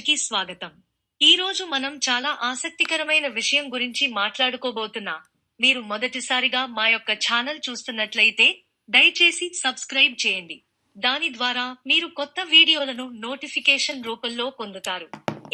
కి స్వాగతం. ఈ రోజు మనం చాలా ఆసక్తికరమైన విషయం గురించి మాట్లాడుకోబోతున్నా. మీరు మొదటిసారిగా మా యొక్క ఛానల్ చూస్తున్నట్లయితే దయచేసి సబ్స్క్రైబ్ చేయండి. దాని ద్వారా మీరు కొత్త వీడియోలను నోటిఫికేషన్ రూపంలో పొందుతారు.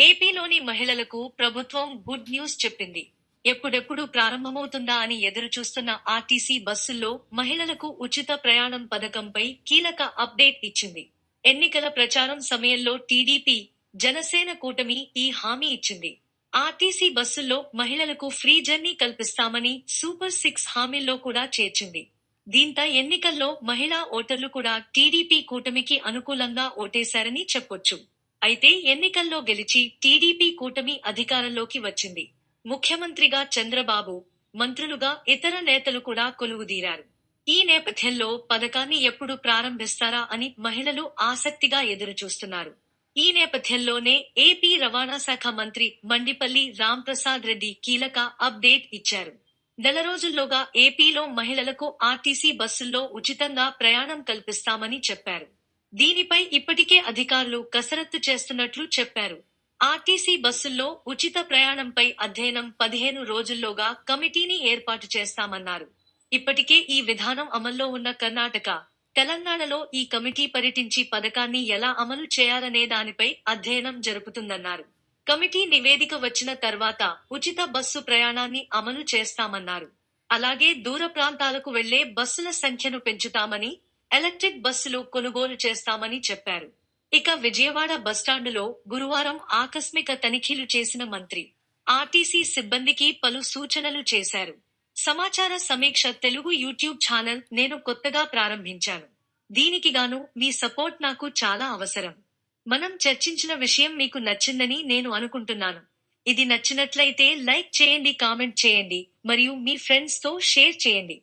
ఏపీలోని మహిళలకు ప్రభుత్వం గుడ్ న్యూస్ చెప్పింది. ఎప్పుడెప్పుడు ప్రారంభమవుతుందా అని ఎదురుచూస్తున్న ఆర్టీసీ బస్సుల్లో మహిళలకు ఉచిత ప్రయాణం పథకంపై కీలక అప్డేట్ ఇచ్చింది. ఎన్నికల ప్రచారం సమయంలో టీడీపీ, జనసేన కూటమి ఈ హామీ ఇచ్చింది. ఆర్టీసీ బస్సుల్లో మహిళలకు ఫ్రీ జర్నీ కల్పిస్తామని సూపర్ 6 హామీల్లో కూడా చేర్చింది. దీంతో ఎన్నికల్లో మహిళా ఓటర్లు కూడా టీడీపీ కూటమికి అనుకూలంగా ఓటేశారని చెప్పొచ్చు. అయితే ఎన్నికల్లో గెలిచి టీడీపీ కూటమి అధికారంలోకి వచ్చింది. ముఖ్యమంత్రిగా చంద్రబాబు, మంత్రులుగా ఇతర నేతలు కూడా కొలువుదీరారు. ఈ నేపథ్యంలో పథకాన్ని ఎప్పుడు ప్రారంభిస్తారా అని మహిళలు ఆసక్తిగా ఎదురుచూస్తున్నారు. ఈ నేపథ్యంలోనే ఏపీ రవాణా శాఖ మంత్రి మండిపల్లి రాంప్రసాద్ రెడ్డి కీలక అప్డేట్ ఇచ్చారు. నెల రోజుల్లోగా ఏపీలో మహిళలకు ఆర్టీసీ బస్సుల్లో ఉచితంగా ప్రయాణం కల్పిస్తామని చెప్పారు. దీనిపై ఇప్పటికే అధికారులు కసరత్తు చేస్తున్నట్లు చెప్పారు. ఆర్టీసీ బస్సుల్లో ఉచిత ప్రయాణంపై అధ్యయనం 15 రోజుల్లోగా కమిటీని ఏర్పాటు చేస్తామన్నారు. ఇప్పటికే ఈ విధానం అమల్లో ఉన్న కర్ణాటక, తెలంగాణలో ఈ కమిటీ పర్యటించి పథకాన్ని ఎలా అమలు చేయాలనే దానిపై అధ్యయనం జరుపుతుందన్నారు. కమిటీ నివేదిక వచ్చిన తర్వాత ఉచిత బస్సు ప్రయాణాన్ని అమలు చేస్తామన్నారు. అలాగే దూర ప్రాంతాలకు వెళ్లే బస్సుల సంఖ్యను పెంచుతామని, ఎలక్ట్రిక్ బస్సులు కొనుగోలు చేస్తామని చెప్పారు. ఇక విజయవాడ బస్టాండులో గురువారం ఆకస్మిక తనిఖీలు చేసిన మంత్రి ఆర్టీసీ సిబ్బందికి పలు సూచనలు చేశారు. సమాచార సమీక్ష తెలుగు యూట్యూబ్ ఛానల్ నేను కొత్తగా ప్రారంభించాను. దీనికి గాను మీ సపోర్ట్ నాకు చాలా అవసరం. మనం చర్చించిన విషయం మీకు నచ్చిందని నేను అనుకుంటున్నాను. ఇది నచ్చినట్లయితే లైక్ చేయండి, కామెంట్ చేయండి మరియు మీ ఫ్రెండ్స్ తో షేర్ చేయండి.